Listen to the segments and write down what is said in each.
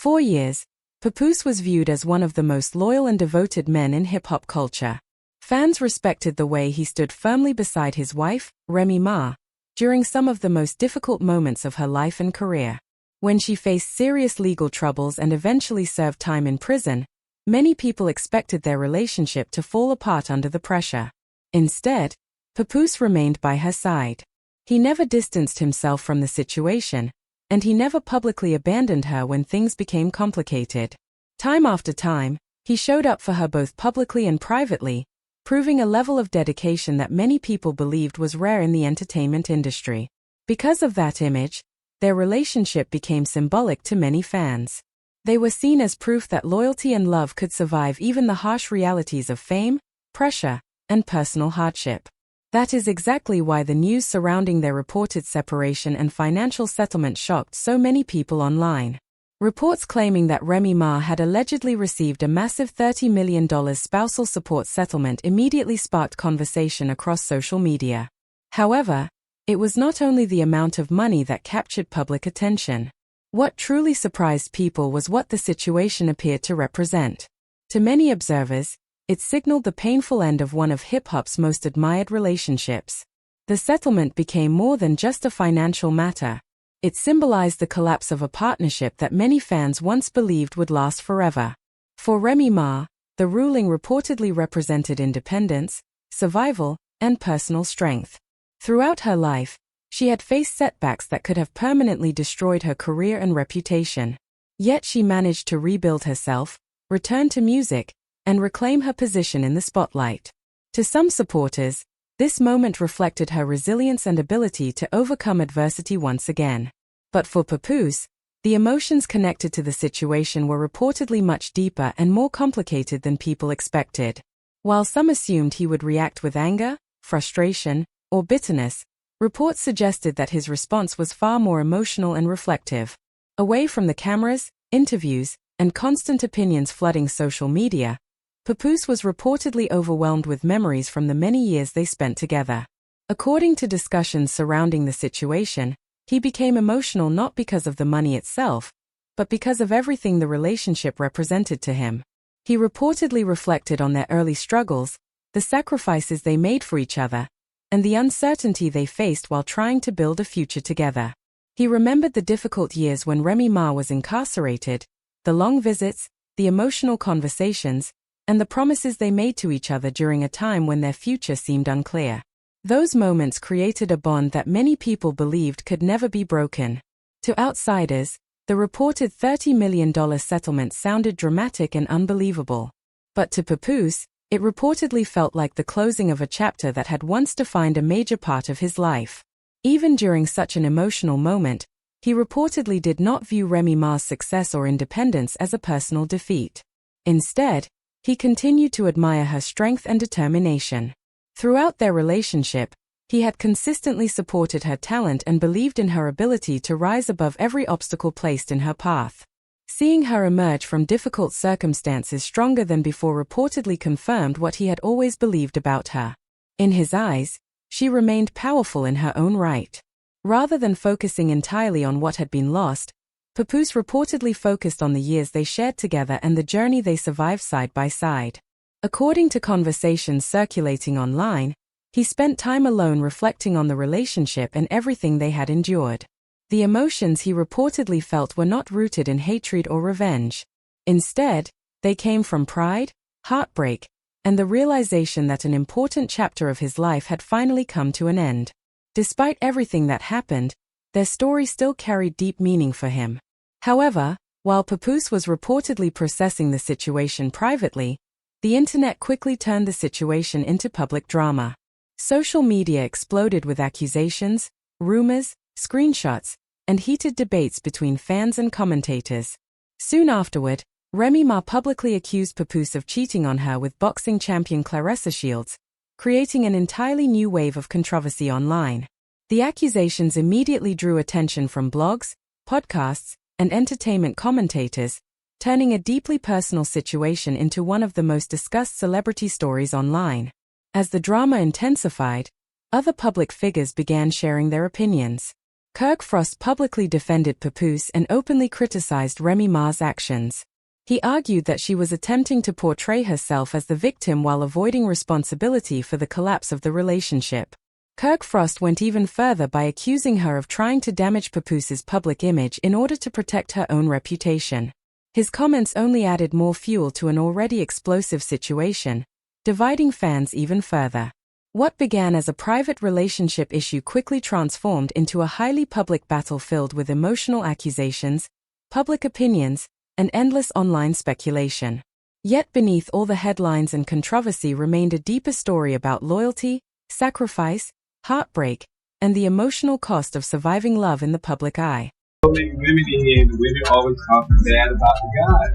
4 years, Papoose was viewed as one of the most loyal and devoted men in hip-hop culture. Fans respected the way he stood firmly beside his wife, Remy Ma, during some of the most difficult moments of her life and career. When she faced serious legal troubles and eventually served time in prison, many people expected their relationship to fall apart under the pressure. Instead, Papoose remained by her side. He never distanced himself from the situation, and he never publicly abandoned her when things became complicated. Time after time, he showed up for her both publicly and privately, proving a level of dedication that many people believed was rare in the entertainment industry. Because of that image, their relationship became symbolic to many fans. They were seen as proof that loyalty and love could survive even the harsh realities of fame, pressure, and personal hardship. That is exactly why the news surrounding their reported separation and financial settlement shocked so many people online. Reports claiming that Remy Ma had allegedly received a massive $30 million spousal support settlement immediately sparked conversation across social media. However, it was not only the amount of money that captured public attention. What truly surprised people was what the situation appeared to represent. To many observers, it signaled the painful end of one of hip-hop's most admired relationships. The settlement became more than just a financial matter. It symbolized the collapse of a partnership that many fans once believed would last forever. For Remy Ma, the ruling reportedly represented independence, survival, and personal strength. Throughout her life, she had faced setbacks that could have permanently destroyed her career and reputation. Yet she managed to rebuild herself, return to music, and reclaim her position in the spotlight. To some supporters, this moment reflected her resilience and ability to overcome adversity once again. But for Papoose, the emotions connected to the situation were reportedly much deeper and more complicated than people expected. While some assumed he would react with anger, frustration, or bitterness, reports suggested that his response was far more emotional and reflective. Away from the cameras, interviews, and constant opinions flooding social media, Papoose was reportedly overwhelmed with memories from the many years they spent together. According to discussions surrounding the situation, he became emotional not because of the money itself, but because of everything the relationship represented to him. He reportedly reflected on their early struggles, the sacrifices they made for each other, and the uncertainty they faced while trying to build a future together. He remembered the difficult years when Remy Ma was incarcerated, the long visits, the emotional conversations, and the promises they made to each other during a time when their future seemed unclear. Those moments created a bond that many people believed could never be broken. To outsiders, the reported $30 million settlement sounded dramatic and unbelievable. But to Papoose, it reportedly felt like the closing of a chapter that had once defined a major part of his life. Even during such an emotional moment, he reportedly did not view Remy Ma's success or independence as a personal defeat. Instead, he continued to admire her strength and determination. Throughout their relationship, he had consistently supported her talent and believed in her ability to rise above every obstacle placed in her path. Seeing her emerge from difficult circumstances stronger than before reportedly confirmed what he had always believed about her. In his eyes, she remained powerful in her own right. Rather than focusing entirely on what had been lost, Papoose reportedly focused on the years they shared together and the journey they survived side by side. According to conversations circulating online, he spent time alone reflecting on the relationship and everything they had endured. The emotions he reportedly felt were not rooted in hatred or revenge. Instead, they came from pride, heartbreak, and the realization that an important chapter of his life had finally come to an end. Despite everything that happened, their story still carried deep meaning for him. However, while Papoose was reportedly processing the situation privately, the internet quickly turned the situation into public drama. Social media exploded with accusations, rumors, screenshots, and heated debates between fans and commentators. Soon afterward, Remy Ma publicly accused Papoose of cheating on her with boxing champion Claressa Shields, creating an entirely new wave of controversy online. The accusations immediately drew attention from blogs, podcasts, and entertainment commentators, turning a deeply personal situation into one of the most discussed celebrity stories online. As the drama intensified, other public figures began sharing their opinions. Kirk Frost publicly defended Papoose and openly criticized Remy Ma's actions. He argued that she was attempting to portray herself as the victim while avoiding responsibility for the collapse of the relationship. Kirk Frost went even further by accusing her of trying to damage Papoose's public image in order to protect her own reputation. His comments only added more fuel to an already explosive situation, dividing fans even further. What began as a private relationship issue quickly transformed into a highly public battle filled with emotional accusations, public opinions, and endless online speculation. Yet beneath all the headlines and controversy remained a deeper story about loyalty, sacrifice, heartbreak, and the emotional cost of surviving love in the public eye. So many women in here, and the women always talking bad about the guys.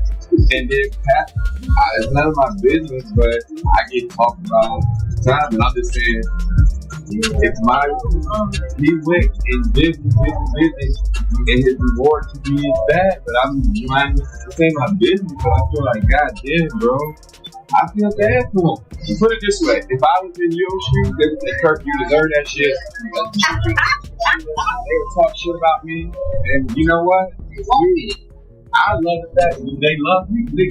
And then it's none of my business, but I get talked about all the time. And I'm just saying, he went in business, and his reward to me is bad. But I'm trying to say my business, but I feel like, God damn, bro. I feel bad for him. Put it this way, if I was in your shoes, they would say, Kirk, you deserve that shit. They would talk shit about me, and you know what? I love the fact that they love you. They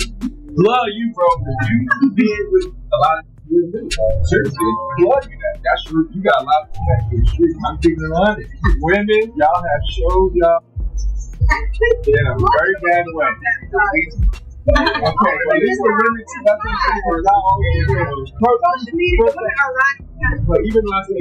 love you, bro, because you being with a lot of people. Seriously, they love you. That's true. You got a lot of respect in the street. I'm keeping it on it. Women, y'all have showed y'all in a very bad way. Okay, but this is the women for not but even when I say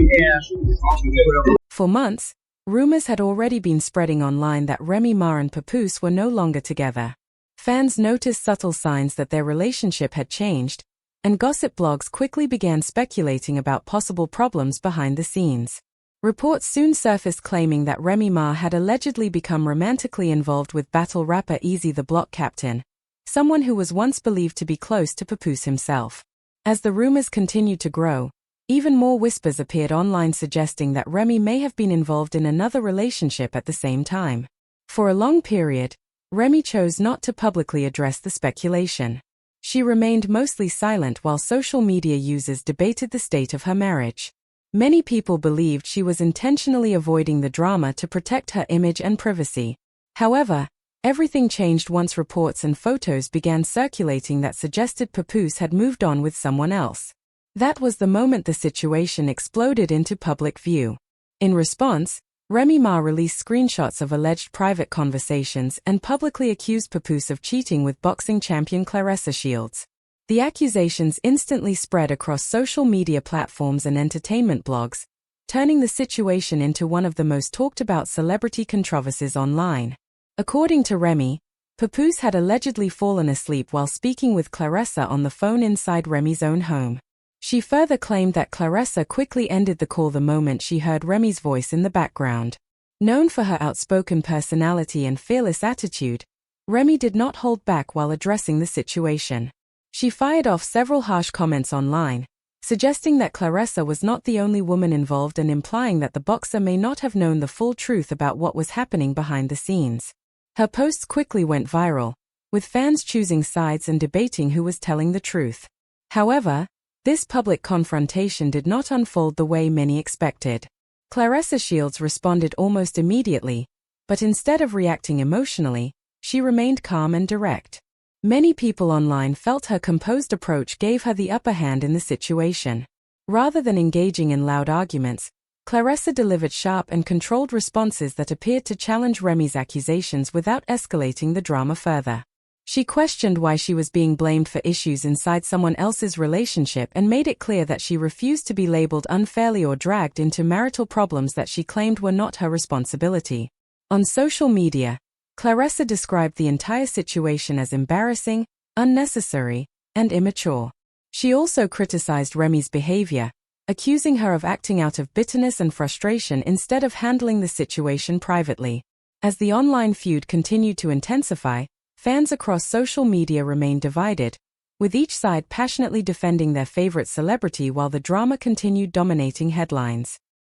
For months, rumors had already been spreading online that Remy Ma and Papoose were no longer together. Fans noticed subtle signs that their relationship had changed, and gossip blogs quickly began speculating about possible problems behind the scenes. Reports soon surfaced claiming that Remy Ma had allegedly become romantically involved with battle rapper Eazy The Block Captain, someone who was once believed to be close to Papoose himself. As the rumors continued to grow, even more whispers appeared online suggesting that Remy may have been involved in another relationship at the same time. For a long period, Remy chose not to publicly address the speculation. She remained mostly silent while social media users debated the state of her marriage. Many people believed she was intentionally avoiding the drama to protect her image and privacy. However, everything changed once reports and photos began circulating that suggested Papoose had moved on with someone else. That was the moment the situation exploded into public view. In response, Remy Ma released screenshots of alleged private conversations and publicly accused Papoose of cheating with boxing champion Claressa Shields. The accusations instantly spread across social media platforms and entertainment blogs, turning the situation into one of the most talked about celebrity controversies online. According to Remy, Papoose had allegedly fallen asleep while speaking with Claressa on the phone inside Remy's own home. She further claimed that Claressa quickly ended the call the moment she heard Remy's voice in the background. Known for her outspoken personality and fearless attitude, Remy did not hold back while addressing the situation. She fired off several harsh comments online, suggesting that Claressa was not the only woman involved and implying that the boxer may not have known the full truth about what was happening behind the scenes. Her posts quickly went viral, with fans choosing sides and debating who was telling the truth. However, this public confrontation did not unfold the way many expected. Claressa Shields responded almost immediately, but instead of reacting emotionally, she remained calm and direct. Many people online felt her composed approach gave her the upper hand in the situation. Rather than engaging in loud arguments, Claressa delivered sharp and controlled responses that appeared to challenge Remy's accusations without escalating the drama further. She questioned why she was being blamed for issues inside someone else's relationship and made it clear that she refused to be labeled unfairly or dragged into marital problems that she claimed were not her responsibility. On social media, Claressa described the entire situation as embarrassing, unnecessary, and immature. She also criticized Remy's behavior, accusing her of acting out of bitterness and frustration instead of handling the situation privately. As the online feud continued to intensify, fans across social media remained divided, with each side passionately defending their favorite celebrity while the drama continued dominating headlines.